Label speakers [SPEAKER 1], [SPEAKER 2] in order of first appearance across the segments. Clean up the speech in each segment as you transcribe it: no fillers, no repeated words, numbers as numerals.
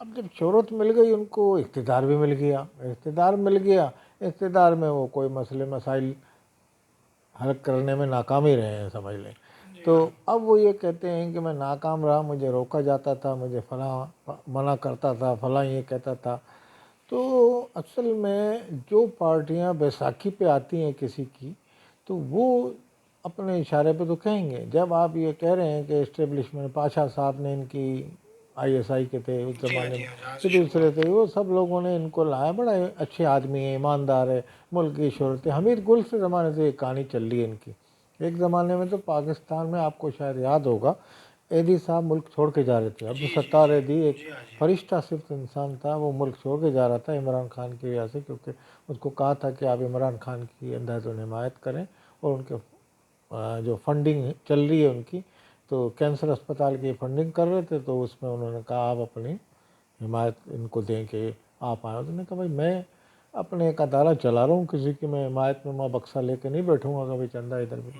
[SPEAKER 1] اب جب شہرت مل گئی ان کو، اقتدار بھی مل گیا، اقتدار میں وہ کوئی مسئلے مسائل حل کرنے میں ناکام ہی رہے ہیں سمجھ لیں. تو اب وہ یہ کہتے ہیں کہ میں ناکام رہا، مجھے روکا جاتا تھا، مجھے فلاں منع کرتا تھا، فلاں یہ کہتا تھا. تو اصل میں جو پارٹیاں بیساکھی پہ آتی ہیں کسی کی، تو وہ اپنے اشارے پہ تو کہیں گے. جب آپ یہ کہہ رہے ہیں کہ اسٹیبلشمنٹ، پاشا صاحب نے ان کی ISI کے تھے اس زمانے میں،
[SPEAKER 2] جہاں
[SPEAKER 1] کہ
[SPEAKER 2] سے
[SPEAKER 1] دوسرے
[SPEAKER 2] شروعات
[SPEAKER 1] تھے، وہ سب لوگوں نے ان کو لایا، بڑا اچھے آدمی ہے، ایماندار ہے، ملک کی شہرت ہے. حمید گل سے زمانے سے یہ کہانی چل رہی ہے ان کی. ایک زمانے میں تو پاکستان میں آپ کو شاید یاد ہوگا، ایدھی صاحب ملک چھوڑ کے جا رہے تھے. عبدالستار ایدھی ایک
[SPEAKER 2] جی ہاں جی
[SPEAKER 1] فرشتہ صرف انسان تھا، وہ ملک چھوڑ کے جا رہا تھا عمران خان کی وجہ سے، کیونکہ اس کو کہا تھا کہ آپ عمران خان کی انداز و حمایت کریں، اور ان کے جو فنڈنگ چل رہی ہے ان کی، تو کینسر اسپتال کی فنڈنگ کر رہے تھے، تو اس میں انہوں نے کہا آپ اپنی حمایت ان کو دیں کہ آپ آئیں. انہوں نے کہا بھائی میں اپنے ایک ادارہ چلا رہا ہوں، کسی کی میں حمایت میں بکسا لے کے نہیں بیٹھوں گا کبھی چندہ ادھر بھی.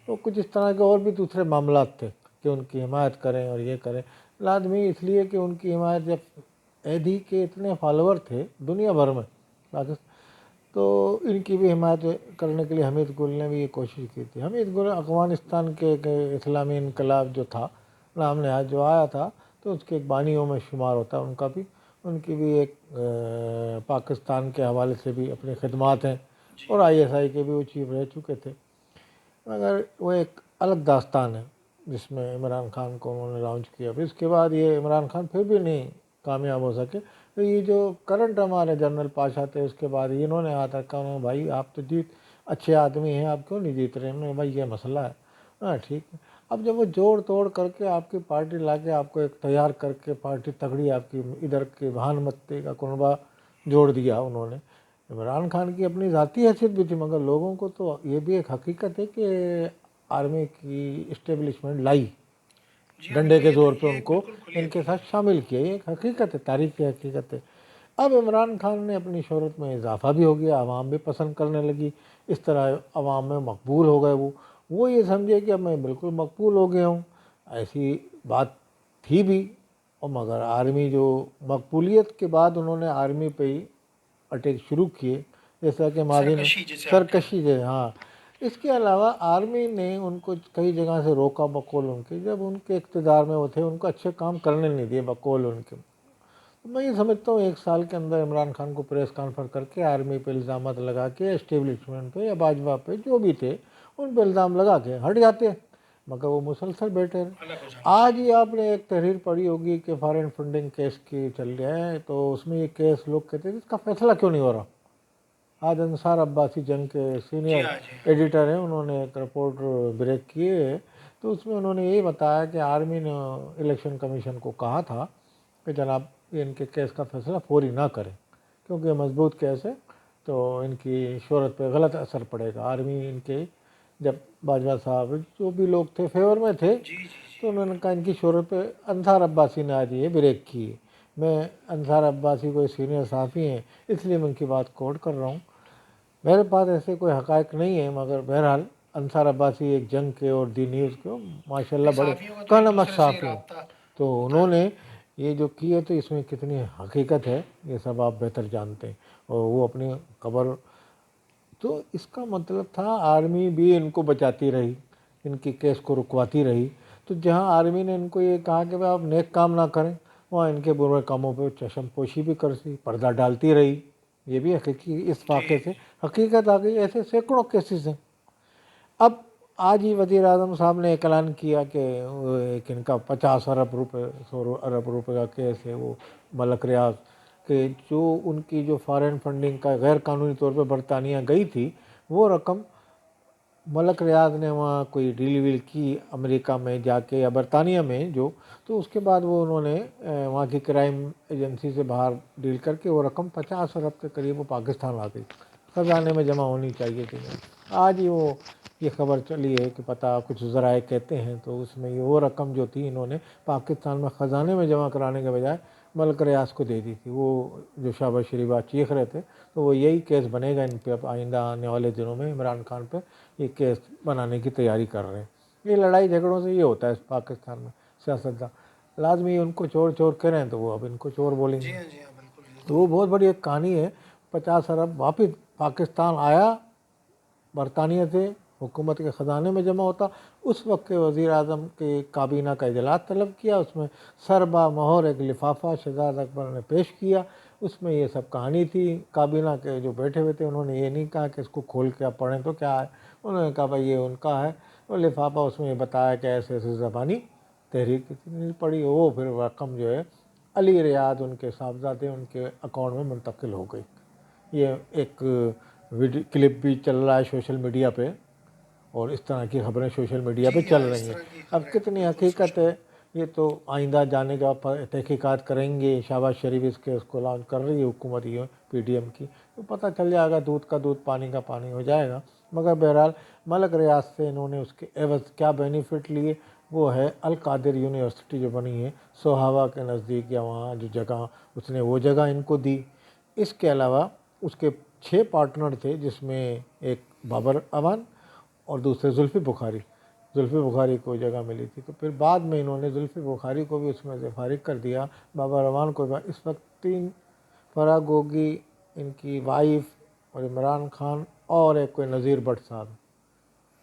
[SPEAKER 1] تو کچھ اس طرح کے اور بھی دوسرے معاملات تھے کہ ان کی حمایت کریں اور یہ کریں. لازمی اس لیے کہ ان کی حمایت، جب ایدھی کے اتنے فالوور تھے دنیا بھر میں پاکستان، تو ان کی بھی حمایت کرنے کے لیے حمید گل نے بھی یہ کوشش کی تھی. حمید گل افغانستان کے اسلامی انقلاب جو تھا نام نہاد جو آیا تھا، تو اس کے ایک بانیوں میں شمار ہوتا ہے. ان کی بھی ایک پاکستان کے حوالے سے بھی اپنی خدمات ہیں، اور ISI کے بھی وہ چیف رہ چکے تھے. مگر وہ ایک الگ داستان ہے جس میں عمران خان کو انہوں نے لانچ کیا. پھر اس کے بعد یہ عمران خان پھر بھی نہیں کامیاب ہو سکے. تو یہ جو کرنٹ ہمارے جنرل پاشا تھے، اس کے بعد انہوں نے آتا کہا بھائی آپ تو اچھے آدمی ہیں، آپ کیوں نہیں جیت رہے؟ انہوں نے بھائی یہ مسئلہ ہے. ہاں ٹھیک ہے. اب جب وہ جوڑ توڑ کر کے آپ کی پارٹی لا کے آپ کو ایک تیار کر کے پارٹی تگڑی آپ کی ادھر کے بھان متے کا کنبہ جوڑ دیا انہوں نے. عمران خان کی اپنی ذاتی حیثیت بھی تھی، مگر لوگوں کو تو یہ بھی ایک حقیقت ہے کہ آرمی کی اسٹیبلشمنٹ لائی، ڈنڈے کے زور پہ ان کو ان کے ساتھ شامل کیا. یہ ایک حقیقت ہے، تاریخ کی حقیقت ہے. اب عمران خان نے اپنی شہرت میں اضافہ بھی ہو گیا، عوام بھی پسند کرنے لگی، اس طرح عوام میں مقبول ہو گئے. وہ یہ سمجھے کہ اب میں بالکل مقبول ہو گیا ہوں. ایسی بات تھی بھی، اور مگر آرمی جو مقبولیت کے بعد انہوں نے آرمی پہ ہی اٹیک شروع کیے، جیسا کہ ماضی میں سرکشی ہے. ہاں، اس کے علاوہ آرمی نے ان کو کئی جگہ سے روکا بقول ان کے، جب ان کے اقتدار میں وہ تھے ان کو اچھے کام کرنے نہیں دیے بقول ان کے. میں یہ سمجھتا ہوں ایک سال کے اندر عمران خان کو پریس کانفرنس کر کے آرمی پہ الزامات لگا کے، اسٹیبلشمنٹ پہ یا باجوہ پہ جو بھی تھے ان پہ الزام لگا کے ہٹ جاتے، مگر وہ مسلسل بیٹھے رہے. آج ہی آپ نے ایک تحریر پڑھی ہوگی کہ فارن فنڈنگ کیس کی چل رہا ہے، تو اس میں یہ کیس لوگ کہتے ہیں اس کا فیصلہ کیوں نہیں ہو رہا. آج انصار عباسی جنگ کے سینئر ایڈیٹر ہیں، انہوں نے ایک رپورٹ بریک کی ہے، تو اس میں انہوں نے یہی بتایا کہ آرمی نے الیکشن کمیشن کو کہا تھا کہ جناب یہ ان کے کیس کا فیصلہ فوری نہ کریں، کیونکہ یہ مضبوط کیس ہے تو ان کی شہرت پہ غلط اثر پڑے گا. آرمی ان کے جب باجوہ صاحب جو بھی لوگ تھے فیور میں تھے، تو انہوں نے کہا ان کی شہرت پہ انصار عباسی نے آج یہ بریک کی. میں انصار عباسی کوئی سینئر صحافی ہیں، اس لیے میں ان کی بات کوٹ کر رہا ہوں. میرے پاس ایسے کوئی حقائق نہیں ہے، مگر بہرحال انصار عباسی ایک جنگ کے اور دی نیوز کے ماشاءاللہ بڑے کانمک صحافی ہیں. تو انہوں نے یہ جو کی ہے، تو اس میں کتنی حقیقت ہے یہ سب آپ بہتر جانتے ہیں. اور وہ اپنی خبر، تو اس کا مطلب تھا آرمی بھی ان کو بچاتی رہی، ان کی کیس کو رکواتی رہی. تو جہاں آرمی نے ان کو یہ کہا کہ آپ نیک کام نہ کریں، وہاں ان کے برے کاموں پہ چشم پوشی بھی کرتی، پردہ ڈالتی رہی. یہ بھی حقیقی اس واقعے سے حقیقت آ گئی. ایسے سینکڑوں کیسز ہیں. اب آج ہی وزیر اعظم صاحب نے ایک اعلان کیا کہ ایک ان کا 50 ارب روپے 100 ارب روپے کا کیس ہے، وہ ملک ریاض کہ جو ان کی جو فارن فنڈنگ کا غیر قانونی طور پہ برطانیہ گئی تھی، وہ رقم ملک ریاض نے وہاں کوئی ڈیل ویل کی امریکہ میں جا کے یا برطانیہ میں جو، تو اس کے بعد وہ انہوں نے وہاں کی کرائم ایجنسی سے باہر ڈیل کر کے وہ رقم 50 ارب کے قریب وہ پاکستان آ گئی، خزانے میں جمع ہونی چاہیے تھی. آج ہی وہ یہ خبر چلی ہے کہ پتہ کچھ ذرائع کہتے ہیں، تو اس میں یہ وہ رقم جو تھی انہوں نے پاکستان میں خزانے میں جمع کرانے کے بجائے ملک ریاض کو دے دی تھی. وہ جو شہباز شریف چیخ رہے تھے، تو وہ یہی کیس بنے گا ان پہ. اب آئندہ آنے والے دنوں میں عمران خان پہ یہ کیس بنانے کی تیاری کر رہے ہیں. یہ لڑائی جھگڑوں سے یہ ہوتا ہے پاکستان میں سیاستدان. لازمی ان کو چور چور کریں تو وہ اب ان کو چور بولیں
[SPEAKER 2] جی
[SPEAKER 1] گے.
[SPEAKER 2] ہاں جی ہاں بالکل.
[SPEAKER 1] تو وہ بہت بڑی ایک کہانی ہے. 50 ارب واپس پاکستان آیا برطانیہ سے, حکومت کے خزانے میں جمع ہوتا. اس وقت کے وزیر اعظم کے کابینہ کا اجلاس طلب کیا. اس میں سربا مہر ایک لفافہ شہزاد اکبر نے پیش کیا. اس میں یہ سب کہانی تھی. کابینہ کے جو بیٹھے ہوئے تھے انہوں نے یہ نہیں کہا کہ اس کو کھول کے آپ پڑھیں تو کیا ہے, انہوں نے کہا بھائی یہ ان کا ہے. وہ لفافہ اس میں یہ بتایا کہ ایسے ایسے زبانی تحریک کسی نے نہیں پڑھی. وہ پھر رقم جو ہے علی ریاض ان کے صاحبزادے ان کے اکاؤنٹ میں منتقل ہو گئی. یہ ایک ویڈیو کلپ بھی چل رہا ہے سوشل میڈیا پہ, اور اس طرح کی خبریں سوشل میڈیا پہ
[SPEAKER 2] جی
[SPEAKER 1] چل
[SPEAKER 2] ہاں اس
[SPEAKER 1] رہی ہیں.
[SPEAKER 2] طرح کی
[SPEAKER 1] اب
[SPEAKER 2] خبریں
[SPEAKER 1] کتنی
[SPEAKER 2] بالکل
[SPEAKER 1] حقیقت
[SPEAKER 2] سوشل.
[SPEAKER 1] ہے یہ تو آئندہ جانے کا تحقیقات کریں گے. شہباز شریف اس کے اس کو لانچ کر رہی ہے حکومت یہ پی ڈی ایم کی, تو پتہ چل جائے گا. دودھ کا دودھ پانی کا پانی ہو جائے گا. مگر بہرحال ملک ریاض سے انہوں نے اس کے عوض کیا بینیفٹ لیے, وہ ہے القادر یونیورسٹی جو بنی ہے سوہاوا کے نزدیک, یا وہاں جو جگہ اس نے وہ جگہ ان کو دی. اس کے علاوہ اس کے 6 پارٹنر تھے, جس میں ایک بابر امان اور دوسرے زلفی بخاری. زلفی بخاری کو جگہ ملی تھی, تو پھر بعد میں انہوں نے زلفی بخاری کو بھی اس میں سے فارغ کر دیا, بابر امان کو. اس وقت 3 فرح گوگی, ان کی وائف, اور عمران خان, اور ایک کوئی نذیر بٹ صاحب,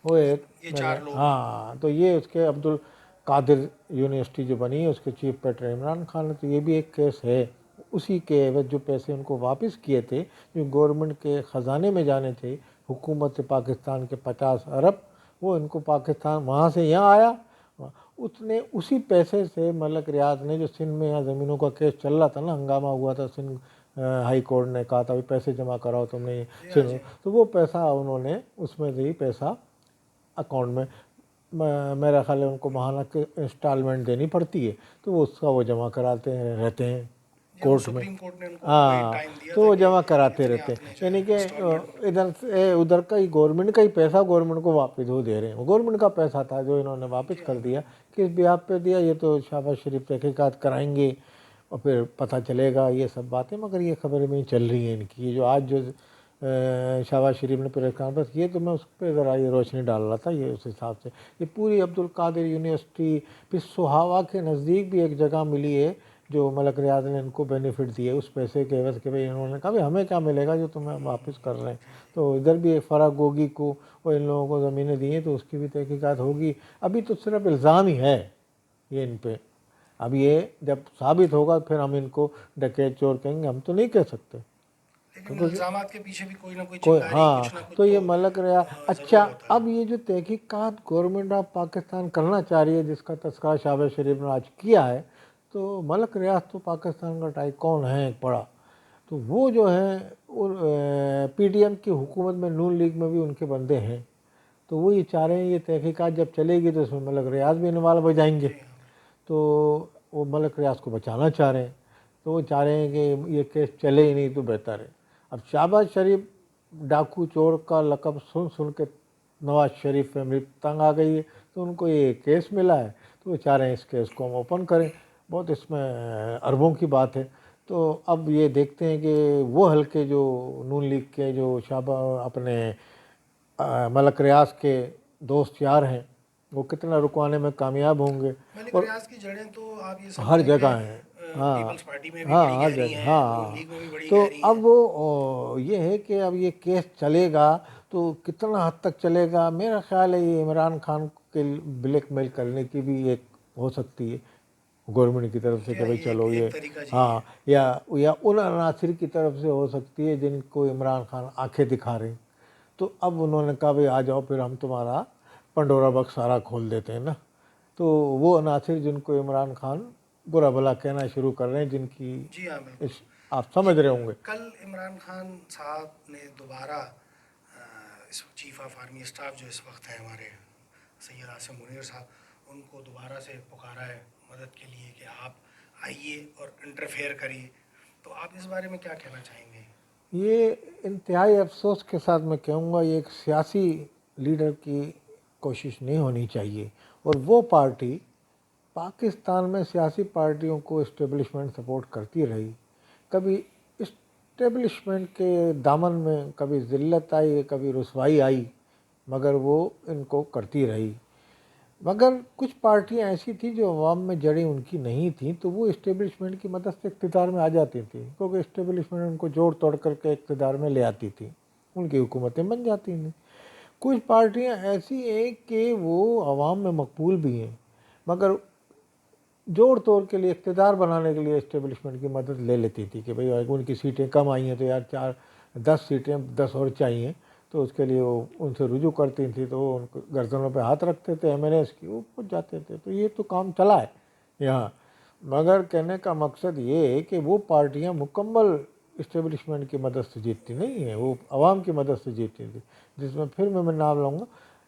[SPEAKER 1] وہ ایک
[SPEAKER 2] یہ 4 لوگ.
[SPEAKER 1] ہاں. تو یہ اس کے عبد القادر یونیورسٹی جو بنی ہے اس کے چیف پیٹر عمران خان ہے. تو یہ بھی ایک کیس ہے. اسی کے عوض جو پیسے ان کو واپس کیے تھے جو گورنمنٹ کے خزانے میں جانے تھے حکومت پاکستان کے 50 ارب, وہ ان کو پاکستان وہاں سے یہاں آیا. اس نے اسی پیسے سے ملک ریاض نے, جو سندھ میں یہاں زمینوں کا کیس چل رہا تھا نا, ہنگامہ ہوا تھا, سندھ ہائی کورٹ نے کہا تھا پیسے جمع کراؤ تم نے, تو وہ پیسہ انہوں نے اس میں سے ہی پیسہ اکاؤنٹ میں, میرا خیال ہے ان کو ماہانہ کے انسٹالمنٹ دینی پڑتی ہے, تو وہ اس کا وہ جمع کراتے ہیں رہتے ہیں کورٹ میں.
[SPEAKER 2] سپریم کورٹ نے ان کو
[SPEAKER 1] ہاں,
[SPEAKER 2] ٹائم دیا
[SPEAKER 1] تو
[SPEAKER 2] تھا
[SPEAKER 1] وہ
[SPEAKER 2] کہ
[SPEAKER 1] جمع کراتے
[SPEAKER 2] اتنے
[SPEAKER 1] رہتے
[SPEAKER 2] آپ نے
[SPEAKER 1] ہیں.
[SPEAKER 2] جو
[SPEAKER 1] یعنی
[SPEAKER 2] ہے
[SPEAKER 1] کہ
[SPEAKER 2] انسٹالمنٹ.
[SPEAKER 1] ادھر سے ادھر کا ہی گورنمنٹ کا ہی پیسہ گورنمنٹ کو واپس وہ دے رہے ہیں. گورنمنٹ کا پیسہ تھا جو انہوں نے واپس کر دیا. کس بیاب پہ دیا یہ تو شہباز شریف تحقیقات کرائیں گے اور پھر پتہ چلے گا یہ سب باتیں. مگر یہ خبریں بھی چل رہی ہیں ان کی. یہ جو آج جو شہباز شریف نے پریس کانفرنس کی, تو میں اس پہ ذرا یہ روشنی ڈال رہا تھا. یہ اس حساب سے یہ پوری عبد القادر یونیورسٹی, پھر سوہاوا کے نزدیک بھی ایک جگہ ملی ہے جو ملک ریاض نے ان کو بینیفٹ دیے اس پیسے کے عوض کہ بھئی انہوں نے کہا ہمیں کیا ملے گا جو تمہیں واپس کر رہے ہیں. تو ادھر بھی فرح گوگی کو اور ان لوگوں کو زمینیں دی ہیں, تو اس کی بھی تحقیقات ہوگی. ابھی تو صرف الزام ہی ہے یہ ان پہ. اب یہ جب ثابت ہوگا پھر ہم ان کو ڈکیت چور کہیں گے, ہم تو نہیں کہہ سکتے.
[SPEAKER 2] لیکن الزامات کے پیچھے بھی کوئی نہ کوئی
[SPEAKER 1] کوئی
[SPEAKER 2] چنگاری,
[SPEAKER 1] ہاں,
[SPEAKER 2] کچھ نہ کچھ
[SPEAKER 1] تو یہ ملک ریاض.
[SPEAKER 2] ضرور
[SPEAKER 1] اچھا,
[SPEAKER 2] ہوتا ہے.
[SPEAKER 1] اب یہ جو تحقیقات گورنمنٹ آف پاکستان کرنا چاہ رہی ہے, جس کا تذکرہ شہباز شریف نے آج کیا ہے, تو ملک ریاض تو پاکستان کا ٹائیکون ہے بڑا. تو وہ جو ہے پی ڈی ایم کی حکومت میں, نون لیگ میں بھی ان کے بندے ہیں. تو وہ یہ چاہ رہے ہیں یہ تحقیقات جب چلے گی تو اس میں ملک ریاض بھی انوالو ہو جائیں گے. تو وہ ملک ریاض کو بچانا چاہ رہے ہیں. تو وہ چاہ رہے ہیں کہ یہ کیس چلے ہی نہیں تو بہتر ہے. اب شہباز شریف ڈاکو چور کا لقب سن سن کے نواز شریف فیملی تنگ آ گئی ہے, تو ان کو یہ کیس ملا ہے, تو وہ چاہ رہے ہیں اس کیس کو ہم اوپن کریں. بہت اس میں اربوں کی بات ہے. تو اب یہ دیکھتے ہیں کہ وہ حلقے جو نون لیگ کے جو اپنے ملک ریاض کے دوست یار ہیں, وہ کتنا رکوانے میں کامیاب ہوں گے.
[SPEAKER 2] ملک
[SPEAKER 1] اور
[SPEAKER 2] ریاض کی جڑیں تو آپ یہ
[SPEAKER 1] ہر
[SPEAKER 2] سمجھیں کہ
[SPEAKER 1] جگہ ہیں. ہاں
[SPEAKER 2] پیپلز پارٹی میں بھی
[SPEAKER 1] ہاں,
[SPEAKER 2] بڑی
[SPEAKER 1] ہر
[SPEAKER 2] گہری
[SPEAKER 1] جگہ,
[SPEAKER 2] ہیں, نون
[SPEAKER 1] ہاں.
[SPEAKER 2] لیگ میں بھی بڑی
[SPEAKER 1] تو
[SPEAKER 2] گہری ہیں.
[SPEAKER 1] اب وہ یہ ہے کہ اب یہ کیس چلے گا تو کتنا حد تک چلے گا. میرا خیال ہے یہ عمران خان کے بلیک میل کرنے کی بھی ایک ہو سکتی ہے گورنمنٹ کی طرف سے کہ بھئی چلو یہ,
[SPEAKER 2] ایک طریقہ جی.
[SPEAKER 1] ہاں, یا ان عناصر کی طرف سے ہو سکتی ہے جن کو عمران خان آنکھیں دکھا رہے ہیں. تو اب انہوں نے کہا بھئی آ جاؤ پھر ہم تمہارا پنڈورا باکس سارا کھول دیتے ہیں نا. تو وہ عناصر جن کو عمران خان برا بھلا کہنا شروع کر رہے ہیں, جن کی
[SPEAKER 2] جی ہاں بالکل.
[SPEAKER 1] آپ سمجھ رہے ہوں گے.
[SPEAKER 2] کل عمران خان صاحب نے دوبارہ چیف آف آرمی اسٹاف جو اس وقت ہیں ہمارے سید عاصم منیر صاحب, ان کو دوبارہ سے پکارا ہے مدد کے لیے کہ آپ آئیے اور انٹرفیئر کریے. تو آپ اس بارے میں کیا کہنا چاہیں گے؟
[SPEAKER 1] یہ انتہائی افسوس کے ساتھ میں کہوں گا, یہ ایک سیاسی لیڈر کی کوشش نہیں ہونی چاہیے. اور وہ پارٹی پاکستان میں سیاسی پارٹیوں کو اسٹیبلشمنٹ سپورٹ کرتی رہی. کبھی اسٹیبلشمنٹ کے دامن میں کبھی ذلت آئی, کبھی رسوائی آئی, مگر وہ ان کو کرتی رہی. مگر کچھ پارٹیاں ایسی تھیں جو عوام میں جڑیں ان کی نہیں تھیں، تو وہ اسٹیبلشمنٹ کی مدد سے اقتدار میں آ جاتی تھیں، کیونکہ اسٹیبلشمنٹ ان کو جوڑ توڑ کر کے اقتدار میں لے آتی تھی، ان کی حکومتیں بن جاتی تھیں۔ کچھ پارٹیاں ایسی ہیں کہ وہ عوام میں مقبول بھی ہیں، مگر جوڑ توڑ کے لیے اقتدار بنانے کے لیے اسٹیبلشمنٹ کی مدد لے لیتی تھی کہ بھئی ان کی سیٹیں کم آئی ہیں تو یار 10 سیٹیں 10 اور چاہیے، تو اس کے لیے وہ ان سے رجوع کرتی تھیں، تو وہ ان کو گردنوں پہ ہاتھ رکھتے تھے ایم این ایس کی، وہ پہنچ جاتے تھے۔ تو یہ تو کام چلا ہے یہاں، مگر کہنے کا مقصد یہ ہے کہ وہ پارٹیاں مکمل اسٹیبلشمنٹ کی مدد سے جیتتی نہیں ہیں، وہ عوام کی مدد سے جیتتی تھی، جس میں پھر میں نام لوں گا،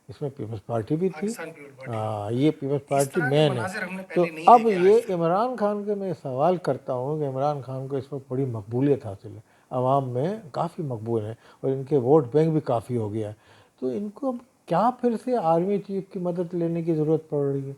[SPEAKER 1] اس میں پیپلز پارٹی بھی تھی۔
[SPEAKER 2] پاکستان پیپل پارٹی،
[SPEAKER 1] ہاں، یہ پیپلز
[SPEAKER 2] اس
[SPEAKER 1] پارٹی
[SPEAKER 2] طرح کے
[SPEAKER 1] مین ہے۔
[SPEAKER 2] مناظر ہم نے
[SPEAKER 1] تو
[SPEAKER 2] پہلے نہیں
[SPEAKER 1] اب
[SPEAKER 2] دیکھے آج
[SPEAKER 1] یہ
[SPEAKER 2] تک۔
[SPEAKER 1] عمران خان کے میں سوال کرتا ہوں کہ عمران خان کو اس وقت بڑی مقبولیت حاصل ہے، عوام میں کافی مقبول ہیں، اور ان کے ووٹ بینک بھی کافی ہو گیا ہے، تو ان کو اب کیا پھر سے آرمی چیف کی مدد لینے کی ضرورت پڑ رہی ہے؟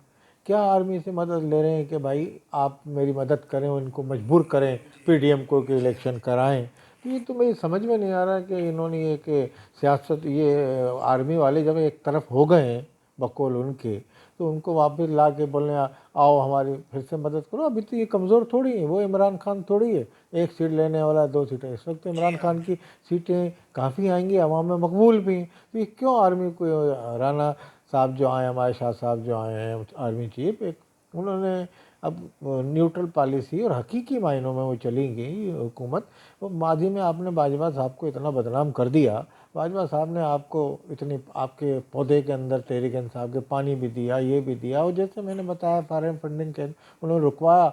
[SPEAKER 1] کیا آرمی سے مدد لے رہے ہیں کہ بھائی آپ میری مدد کریں، اور ان کو مجبور کریں پی ڈی ایم کو کہ الیکشن کرائیں؟ تو یہ تو مجھے سمجھ میں نہیں آ رہا کہ انہوں نے یہ کہ سیاست، یہ آرمی والے جب ایک طرف ہو گئے ہیں بقول ان کے، تو ان کو واپس لا کے بولنے آؤ ہماری پھر سے مدد کرو۔ ابھی تو یہ کمزور تھوڑی ہیں، وہ عمران خان تھوڑی ہے 1 سیٹ لینے والا 2 سیٹیں، اس وقت عمران خان کی سیٹیں کافی آئیں گی، عوام میں مقبول بھی ہیں، تو یہ کیوں آرمی کو، رانا صاحب جو آئے، ہمارے شاہ صاحب جو آئے ہیں آرمی چیف، ایک انہوں نے اب نیوٹرل پالیسی اور حقیقی معنوں میں وہ چلی گئی حکومت۔ وہ ماضی میں آپ نے باجوہ صاحب کو اتنا بدنام کر دیا، باجوہ صاحب نے آپ کو اتنی، آپ کے پودے کے اندر تحریک انصاف کے پانی بھی دیا، یہ بھی دیا، اور جیسے میں نے بتایا فارن فنڈنگ کے انہوں نے رکوایا،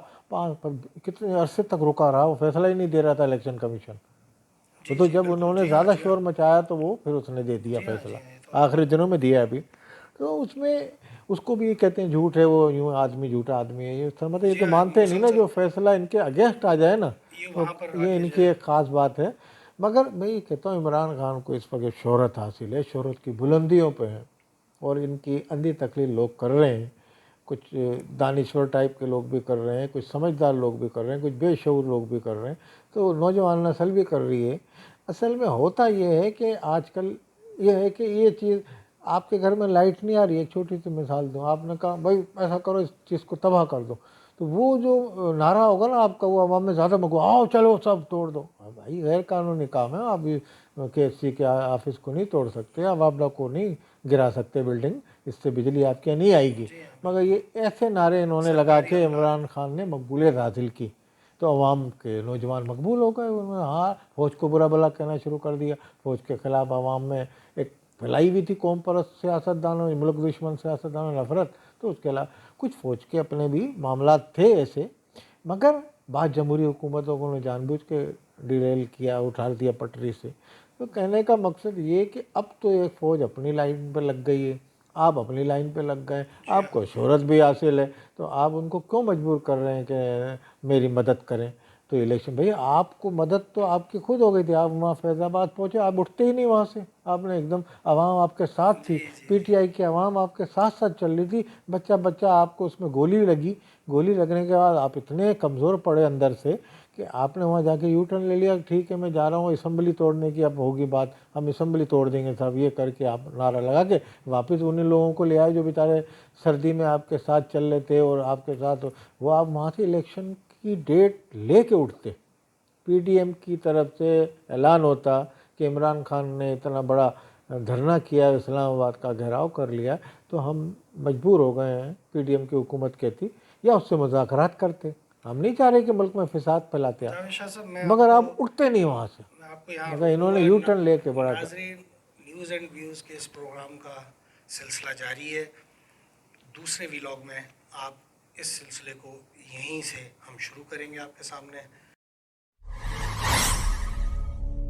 [SPEAKER 1] کتنے عرصے تک رکا رہا، وہ فیصلہ ہی نہیں دے رہا تھا الیکشن کمیشن۔ وہ تو جب انہوں نے زیادہ شور مچایا تو وہ پھر اس نے دے دیا فیصلہ، آخری دنوں میں دیا ابھی۔ تو اس میں اس کو بھی یہ کہتے ہیں جھوٹ ہے، وہ یوں آدمی جھوٹا آدمی ہے، یہ مطلب یہ تو مانتے نہیں نا، جو فیصلہ ان کے اگینسٹ آ جائے نا، یہ ان کی ایک خاص بات ہے۔ مگر میں یہ کہتا ہوں عمران خان کو اس وقت شہرت حاصل ہے، شہرت کی بلندیوں پہ ہے، اور ان کی اندھی تقلید لوگ کر رہے ہیں، کچھ دانشور ٹائپ کے لوگ بھی کر رہے ہیں، کچھ سمجھدار لوگ بھی کر رہے ہیں، کچھ بے شعور لوگ بھی کر رہے ہیں، تو نوجوان نسل بھی کر رہی ہے۔ اصل میں ہوتا یہ ہے کہ آج کل یہ ہے کہ یہ چیز، آپ کے گھر میں لائٹ نہیں آ رہی ہے، ایک چھوٹی سی مثال دوں، آپ نے کہا بھائی ایسا کرو اس چیز کو تباہ کر دو، تو وہ جو نعرہ ہوگا نا آپ کا، وہ عوام میں زیادہ مقبول، آؤ چلو سب توڑ دو۔ بھائی غیر قانونی کام ہے، آپ کے ایف سی کے آفس کو نہیں توڑ سکتے، عواملہ کو نہیں گرا سکتے بلڈنگ، اس سے بجلی آپ کے نہیں آئے گی۔ مگر یہ ایسے نعرے انہوں نے لگا کے عمران خان نے مقبولیت حاصل کی، تو عوام کے نوجوان مقبول ہو گئے، انہوں نے ہاں فوج کو برا بھلا کہنا شروع کر دیا، فوج کے خلاف عوام میں ایک پھیلائی بھی تھی قوم پرست سیاستدانوں، ملک دشمن سیاستدانوں نفرت، تو اس کے علاوہ کچھ فوج کے اپنے بھی معاملات تھے ایسے، مگر بعض جمہوری حکومتوں کو انہوں نے جان بوجھ کے ڈیریل کیا، اٹھا دیا پٹری سے۔ تو کہنے کا مقصد یہ کہ اب تو ایک فوج اپنی لائن پہ لگ گئی ہے، آپ اپنی لائن پہ لگ گئے، آپ کو شہرت بھی حاصل ہے، تو آپ ان کو کیوں مجبور کر رہے ہیں کہ میری مدد کریں؟ تو الیکشن بھئی آپ کو مدد تو آپ کی خود ہو گئی تھی، آپ وہاں فیض آباد پہنچے، آپ اٹھتے ہی نہیں وہاں سے، آپ نے ایک دم، عوام آپ کے ساتھ تھی، پی ٹی آئی کی عوام آپ کے ساتھ ساتھ چل رہی تھی، بچہ آپ کو اس میں گولی لگی، گولی لگنے کے بعد آپ اتنے کمزور پڑے اندر سے کہ آپ نے وہاں جا کے یو ٹرن لے لیا، ٹھیک ہے میں جا رہا ہوں اسمبلی توڑنے کی، اب ہوگی بات، ہم اسمبلی توڑ دیں گے صاحب، یہ کر کے آپ نعرہ لگا کے واپس انہیں لوگوں کو لے آئے جو بیچارے سردی میں آپ کے ساتھ چل رہے تھے، اور آپ کے ساتھ وہ آپ وہاں سے الیکشن کی ڈیٹ لے کے اٹھتے، پی ڈی ایم کی طرف سے اعلان ہوتا کہ عمران خان نے اتنا بڑا دھرنا کیا، اسلام آباد کا گھیراؤ کر لیا، تو ہم مجبور ہو گئے ہیں، پی ڈی ایم کی حکومت کہتی، یا اس سے مذاکرات کرتے، ہم نہیں چاہ رہے کہ ملک میں فساد پھیلاتے آپ، مگر آپ اٹھتے نہیں وہاں سے،
[SPEAKER 2] میں آپ کو یہاں
[SPEAKER 1] مگر انہوں نے یو ٹرن لے کے بڑا
[SPEAKER 2] ناظرین، نیوز اینڈ ویوز کے اس پروگرام کا سلسلہ جاری ہے، دوسرے ویلاگ میں آپ اس سلسلے کو یہیں سے ہم شروع کریں گے آپ کے سامنے۔